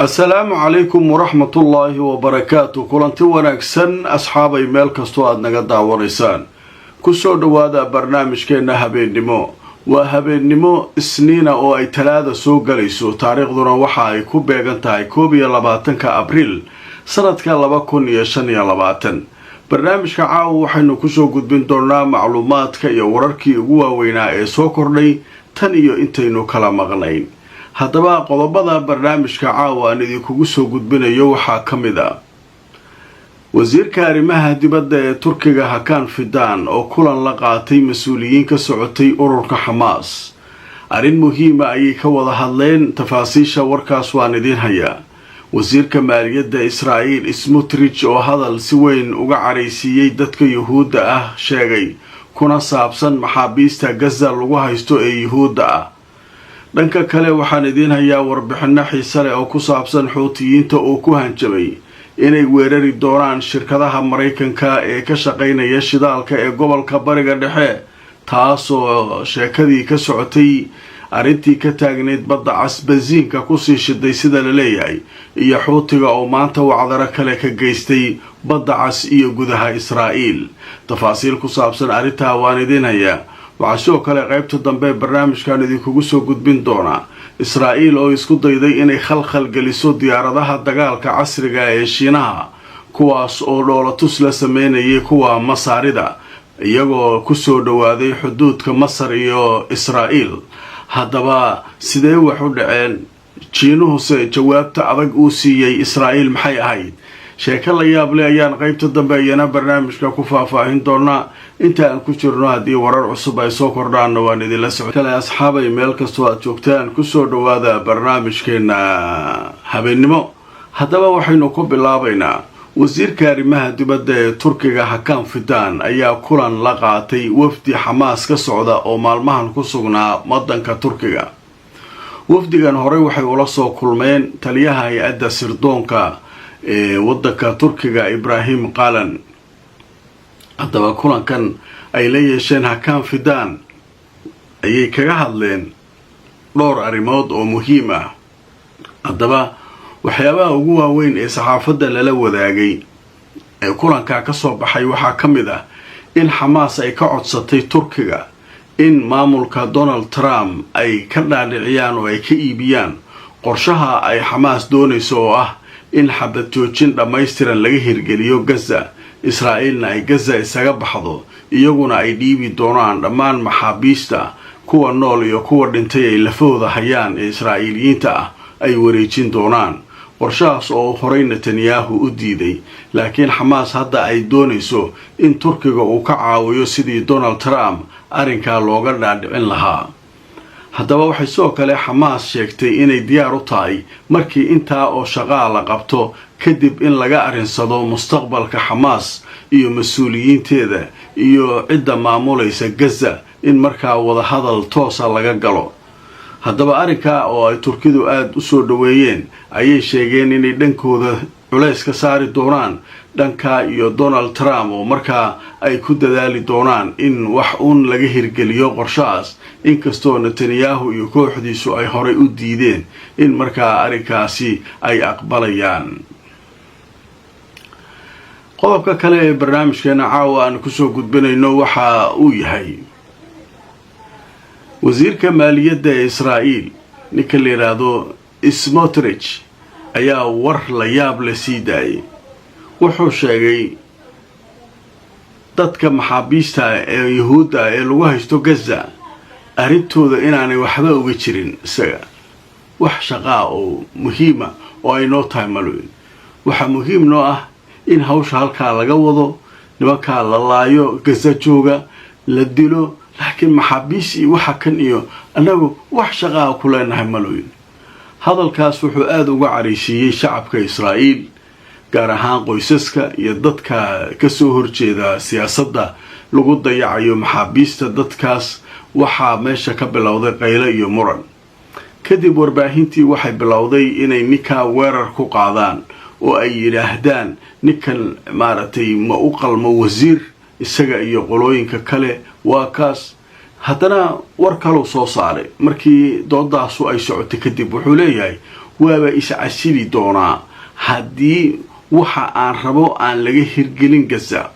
asalaamu calaykum waraxmatullaahi wabarakaatu kulanti wanaagsan asxaabay meel kastoo aad naga daawanaysaan kusoo dhowaada barnaamijkeenna habeennimo waa habeennimo isniina oo ay talaada soo galayso taariikhduna waxa ay ku beegan tahay 21 abriil sanadka 2025 barnaamijka caawa waxaynu kusoo gudbin doonaa macluumaadka iyo wararkii ugu waaweynaa ee soo kordhay tan iyo intaynu kala maqnayn haddaba qodobada barnaamijka caawa aan idinkugu soo gudbinayo waxaa ka mid ah wasiirka arrimaha dibadda ee Turkiga Hakan Fidan oo kulan la qaatay mas'uuliyiin ka socotay ururka Hamas arrin muhiim ah ayay ka wada hadleen tafaasiisha warkaas waan idin hayaa wasiirka maaliyadda Israa'iil Smotrich oo hadal si weyn uga careysiiyay dadka Yuhuudda ah sheegay kuna saabsan maxaabiista Gaza lagu haysto ee Yuhuudda ah dhanka kale waxaan idin hayaa warbixino xiiso leh oo ku saabsan Xuutiyiinta oo ku hanjabay inay weerari doonaan shirkadaha Mareykanka ee ka shaqeynaya shidaalka ee gobolka Bariga Dhexe taasoo sheekadii ka socotay arrintii ka taagneed badda cas bensiinka ku sii shiday sida la leeyahay iyo Xuutiga oo maanta wacdaro kale ka geystay badda cas iyo gudaha Israa'iil tafaasiil ku saabsan arrintaa waan idin hayaa waxaa sidoo kale qaybta dambe barnaamijkan idinkugu soo gudbin doonaa Israa'iil oo isku dayday inay khalkhal geliso diyaaradaha dagaalka casriga ee Shiinaha kuwaas oo dhoolatus la sameynayay kuwa Masaarida iyagoo ku soo dhawaaday xuduudka Masar iyo Israa'iil haddaba sidee wax u dhaceen Shiinuhuse jawaabta adag uu siiyay Israa'iil maxay ahayd sheeko la yaab leh ayaan qaybta dambe ayana barnaamijka ku faahfaahin doonaa inta aan ku jirno haddii warar cusub ay soo kordhaan waan idinla socon kale asxaabay meel kastoo aad joogtaan kusoo dhowaada barnaamijkeena habeennimo haddaba waxaynu ku bilaabaynaa wasiirka arrimaha dibadda ee Turkiga Hakan Fidan ayaa kulan la qaatay wafdi Hamas ka socda oo maalmahan ku sugnaa waddanka Turkiga wafdigan hore waxay ula soo kulmeen taliyaha hay'adda sirdoonka ee waddanka Turkiga Ibrahim Qalan haddaba kulankan ay la yeesheen Hakan Fidan ayay kaga hadleen dhowr arrimood oo muhiim ah haddaba waxyaabaha ugu waaweyn ee saxaafadda lala wadaagay ee kulanka ka soo baxay waxaa ka mid ah in Hamas ay ka codsatay Turkiga in maamulka Donald Trump ay ka dhaadhiciyaan oo ay ka iibiyaan qorshaha ay Hamas doonayso oo ah in xabad joojin dhammaystiran laga hirgeliyo Gaza Israa'iilna ay Gaza isaga baxdo iyaguna ay dhiibi doonaan dhammaan maxaabiista kuwa nool iyo kuwa dhintay ay lafooda hayaan ee Israa'iiliyiinta ah ay wareejin doonaan qorshahaas oo horey Netanyahu u diiday laakiin Hamas hadda ay doonayso in Turkiga uu ka caawiyo sidii Donald Trump arrinka looga dhaadhicin lahaa haddaba waxay soo kale Hamas sheegtay inay diyaar u tahay markii intaa oo shaqo la qabto kadib in laga arinsado mustaqbalka Hamas iyo mas'uuliyiinteeda iyo cidda maamulaysa Gaza in markaa wada hadal toos ah laga galo haddaba arrinka oo ay Turkidu aad u soo dhaweeyeen ayay sheegeen inay dhankooda culays ka saari doonaan dhanka iyo Donald Trump oo markaa ay ku dadaali doonaan in wax uun laga hirgeliyo qorshahaas inkastoo Netanyahu iyo kooxdiisu ay horey u diideen in markaa arrinkaasi ay aqbalayaan qodobka kale ee barnaamijkeena caawa aan kusoo gudbinayno waxa uu yahay wasiirka maaliyadda ee Israa'iil ninka la yiraahdo Smotrich ayaa war la yaab leh sii daayay wuxuu sheegay dadka maxaabiista ee Yuhuudda ee lagu haysto Gaza arrintooda inaanay waxba uga jirin isaga wax shaqo oo muhiim ah oo ay noo tahay malweyn waxa muhiim noo ah in hawsha halka laga wado nimanka la laayo Gaza jooga la dilo laakiin maxaabiisi waxa kan iyo anagu wax shaqo ku leenahay malweyn hadalkaas wuxuu aad uga careysiiyay shacabka Israa'iil gaar ahaan qoysaska iyo dadka ka soo horjeeda siyaasadda lagu dayacayo maxaabiista dadkaas waxaa meesha ka bilowday qaylo iyo muran kadib warbaahintii waxay bilowday inay ninka weerar ku qaadaan oo ay yiraahdaan ninkan maaragtay ma u qalmo wasiir isaga iyo qolooyinka kale waa kaas haddana war kale soo saaray markii doodaasu ay socotay kadib wuxuu leeyahay waaba iscasili doonaa haddii waxa aan rabo aan laga hirgelin Gaza.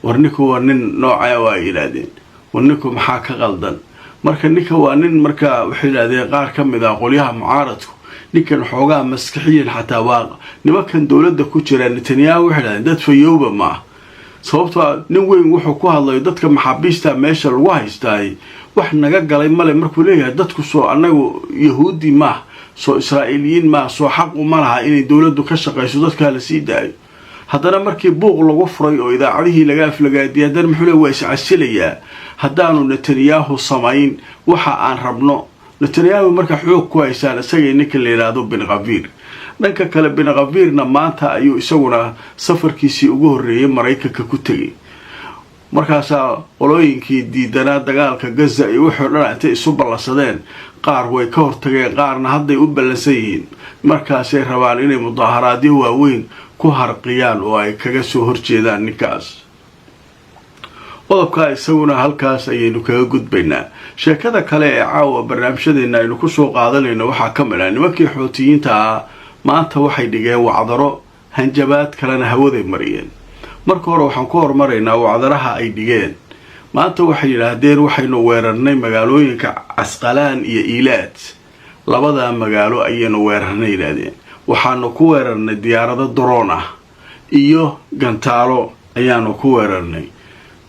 warninku waa nin noocaa waa yiraahdeen warninku maxaa ka qaldan marka ninka waa nin marka waxay yiraahdeen qaar ka mid ah qolyaha mucaaradku ninkan xoogaa maskaxiyan xataa waa nimankan dawladda ku jira Netanyahu waxay yiraahdeen dad fayooba ma sababtoo nin weyn wuxuu ku hadlay dadka maxaabiista meesha lagu haystay wax naga galay male markuu leeyahay dadku soo anagu yahuudi ma soo israa'iiliyiin ma soo xaq u malaha inay dawladdu ka shaqeyso dadka la sii daayo haddana markii buuq lagu furay oo idaacadihii laga aflagaadiyay haddana muxuu leeyahay waa iscasilayaa haddaanu Netanyahu samayn waxa aan rabno Netanyahu marka xoog ku haysaan isaga ninka la yiraahdo Ben Gvir dhanka kale Ben Gvirna maanta ayuu isaguna safarkiisii ugu horeeyay Mareykanka ku tagay markaas qolooyinkii diidanaa dagaalka Gaza ay wuxuu dhan intay isu ballansadeen qaar way ka hortageen qaarna hadday u ballansan yihiin markaas ay rabaan inay mudaharaadyo waaweyn ku harqiyaan oo ay kaga soo horjeedaan ninkaas qodobka isaguna halkaas ayaynu kaga gudbaynaa sheekada kale ee caawa barnaamijyadeena aynu ku soo qaadanayno waxaa ka mid ah nimankii Xuutiyiinta ah maanta waxay dhigeen wacdaro hanjabaad kalena hawaday mariyeen marka hore waxaan ku hormaraynaa wacdaraha ay dhigeen maanta waxay yiraahdeen waxaynu weerarnay magaalooyinka Casqalaan iyo Eilat labada magaalo ayaynu weerarnay yiraahdeen waxaanu ku weerarnay diyaarado drone ah iyo gantaalo ayaanu ku weerarnay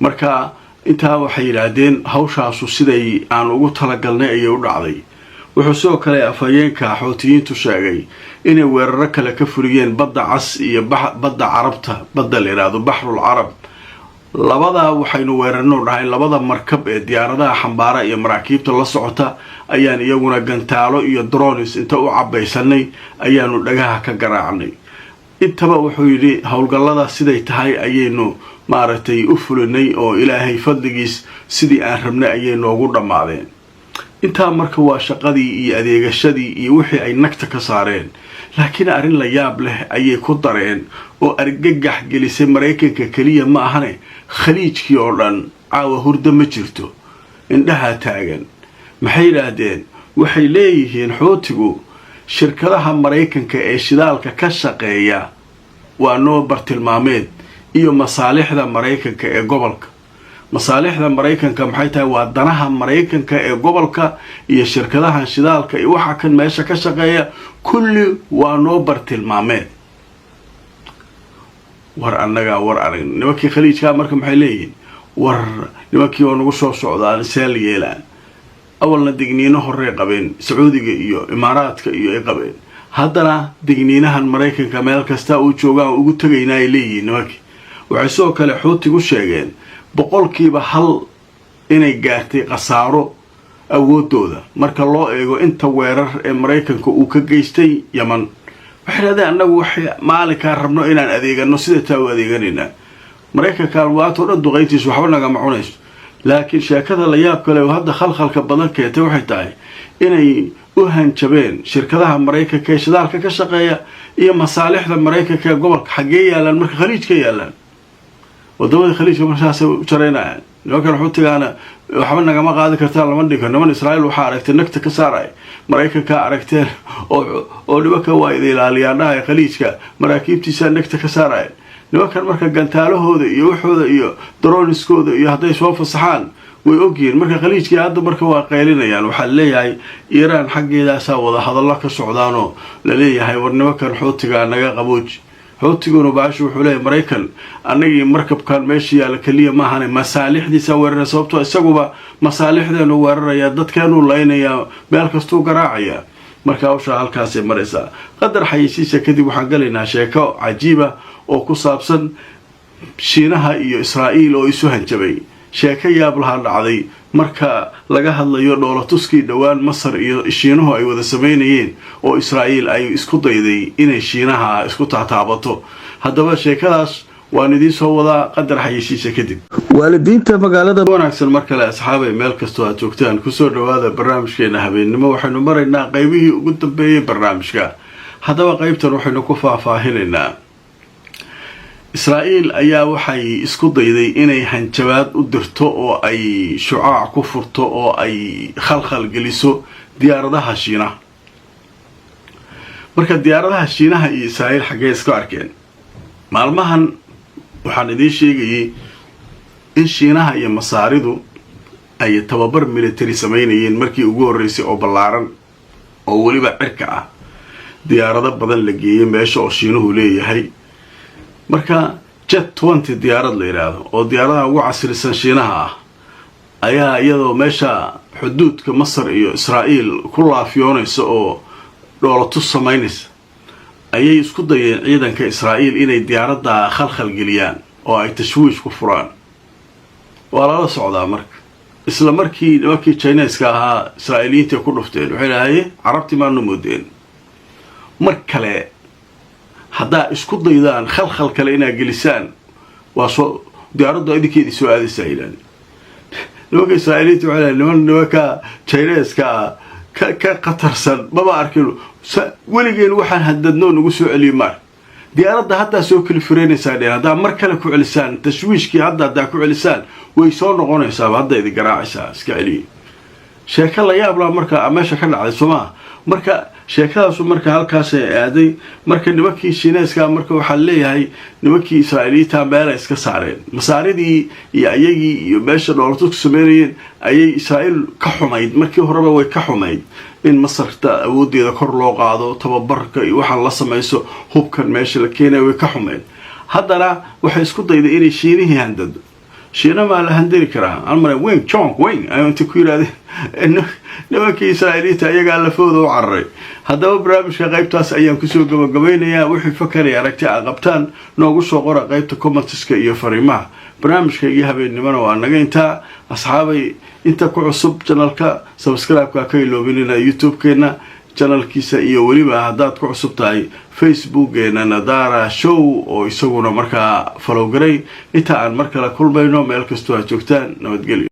marka intaa waxay yiraahdeen hawshaasu siday aan ugu talagalnay ayay u dhacday wuxuu soo kale afayeenka Xuutiyiintu sheegay inay weeraro kale ka furiyeen badda cas iyo badda Carabta badda la yiraahdo Bahrul Arab labada waxaynu weerarno dhahay labada markab ee diyaaradaha xambaara iyo maraakiibta la socota ayaan iyaguna gantaalo iyo drones inta u cabaysanay ayaanu dhagaha ka garaacnay intaba wuxuu yiri hawlgallada siday tahay ayaynu maaragtay u fulinay oo Ilaahay fadligiis sidii aan rabnay ayaynu ugu dhamaadeen inta marka waa shaqadii iyo adeegashadii iyo wixii ay nagta ka saareen laakiin arin la yaab leh ayay ku dareen oo argagax gelisay Mareykanka kaliya ma ahane khaliijkii oo dhan caawa hurdo ma jirto indhaha taagan maxay yiraahdeen waxay leeyihiin Xuutigu shirkadaha Mareykanka ee shidaalka ka shaqeeya waa noo bartilmaameed iyo masaalixda Mareykanka ee gobolka masaalixda Mareykanka maxay tahay waa danaha Mareykanka ee gobolka iyo shirkadaha shidaalka iyo waxa kan meesha ka shaqeeya kulli waa noo bartilmaameed war annaga war arag nimankii khaliijka marka maxay leeyihiin war nimankii oo nagu soo socdaan seel yeelaan awalna digniino hore qabeen Sacuudiga iyo Imaaraadka iyo ay qabeen haddana digniinahan Mareykanka meel kasta uu joogaa ugu tagaynaa ay leeyihiin nimankii waxay soo kale Xuutigu sheegeen boqolkiiba hal inay gaartay qasaaro awoodooda marka loo eego inta weerar ee Mareykanka uu ka geystay Yemen waxay yiraahdeen annagu wax maalinka rabno inaan adeegano sida taa u adeeganayna Mareykanka waato dhan duqeytiis waxba naga macunayso laakiin sheekada la yaab kale oo hadda khalkhalka badan keentay waxay tahay inay u hanjabeen shirkadaha Mareykanka ee shidaalka ka shaqeeya iyo masaalixda Mareykanka ee gobolka xagee yaalan marka khaliijka yaalan wadamada khaliijka markaas u jareynayaan laakiin Xuutigaana waxba naga ma qaadi kartaan lama dhigo niman Israa'iil waxa aragtay nagta ka saaray Mareykanka aragteen oo nimanka waa ilaaliyaan dhahay khaliijka maraakiibtiisa nagta ka saaray nimankan marka gantaalahooda iyo waxooda iyo droneskooda iyo haday soo fasaxaan way ogyiin marka khaliijka hadda marka waa qaylinayaan waxa leeyahay Iiraan xageedaasa wada hadallo ka socdaano la leeyahay war nimankan Xuutiga naga qabooj Xuutiguna baashu wuxuu leeyahay Mareykan anagii markabkan meesha yaala kaliya ma ahan masaalixdiisa weerarada sababtoo isaguba masaalixdeenu weeraraya dadkeenu laynaya meel kasto garaacaya marka hawsha halkaas ay maraysaa qadar xayisiisa kadib waxaan galaynaa sheeko cajiiba oo ku saabsan Shiinaha iyo Israa'iil oo isu hanjabay sheeko yaab laha dhacday marka laga hadlayo dhoolatuskii dhawaan Masar iyo Shiinuhu ay wada sameeyeen oo Israa'iil ay isku dayday inay Shiinaha isku taataabato haddaba sheekadaas waan idin soo wada qadar xayisiisa kadib waalidiinta magaalada wanaagsan marka la asxaabay meel kasto aad joogtaan ku soo dhawaada barnaamijkeena habeenimo waxaanu maraynaa qaybihii ugu dambeeyay barnaamijka haddaba qaybtan waxaanu ku faahfaahinaynaa Israa'iil ayaa waxay isku dayday inay hanjabaad u dirto oo ay shucaac ku furto oo ay khalkhal geliso diyaaradaha Shiinaha marka diyaaradaha Shiinaha iyo Israa'iil xagee iska arkeen maalmahan waxaan idin sheegayay in Shiinaha iyo Masaaridu ay tababar military sameynayeen markii ugu horeysay oo ballaaran oo waliba cirka ah diyaarado badan la geeyay meesha oo Shiinuhu leeyahay marka Jet 20 diyaarad la yiraahdo oo diyaaradaha ugu casrisan Shiinaha ah ayaa iyadoo meesha xuduudka Masar iyo Israa'iil ku laafiyoonaysa oo dowladdu sameynaysa ayay isku dayeen ciidanka Israa'iil inay diyaaradda khalkhal geliyaan oo ay tashwiish ku furaan wala la socdaa marka isla markii Chinese-ka ahaa Israa'iiliyiinta ku dhufteen waxay lahaayeen Carabti ma numoodeen mar kale hadda isku daydaan khalkhal kale inay gelisaan waa soo diyaaradda idinkeedii soo aadaysaa nimanka Israa'iiliyiinta waxay lahaayeen nimanka Chinese-ka ka qatarsan baba arkin weligeen waxaan haddadno nagu soo celiyay mar diyaaradda hadda soo kala fireynaysaa hadda mar kale ku celisaan tashwiishkii hadda ku celisaan way soo noqonaysaa hadda idin garaacaysaa iska celiye sheeka la yaab la marka meesha ka dhacday Soomaa marka sheekadaas marka halkaas ay aaday marka nimankii Shiineeska marka waxa leeyahay nimankii Israa'iiliyiinta meel iska saareen masaaridii iyo ayagii iyo meesha dowladdu sameeyeen ayay Israa'iil ka xumayd markii horeba way ka xumayd in Masarta awoodeeda kor loo qaado tababarka iyo waxa la sameeyo hubkan meesha la keenay way ka xumayd haddana waxay isku dayday inay Shiinihii handado Shiina ma la handiri karaa almar wing chong wing ayuu ku yiraahday nimankii Israa'iiliyiinta ayaga la foodo u carray haddaba barnaamijka qaybtaas ayaan ku soo gabagabeynayaa wixii fakari aragti ah qabtaan noogu soo qora qaybta comments-ka iyo fariimaha barnaamijkayga habeennimada waa naga intaa asxaabay inta ku cusub channelka subscribe-ka ka iloobinina YouTube-keena channelkiisa iyo waliba haddaad ku cusub tahay Facebook-geena Nadara Show oo isaguna markaa follow garay inta aan mar kale kulmayno meel kastoo aad joogtaan nabadgelyo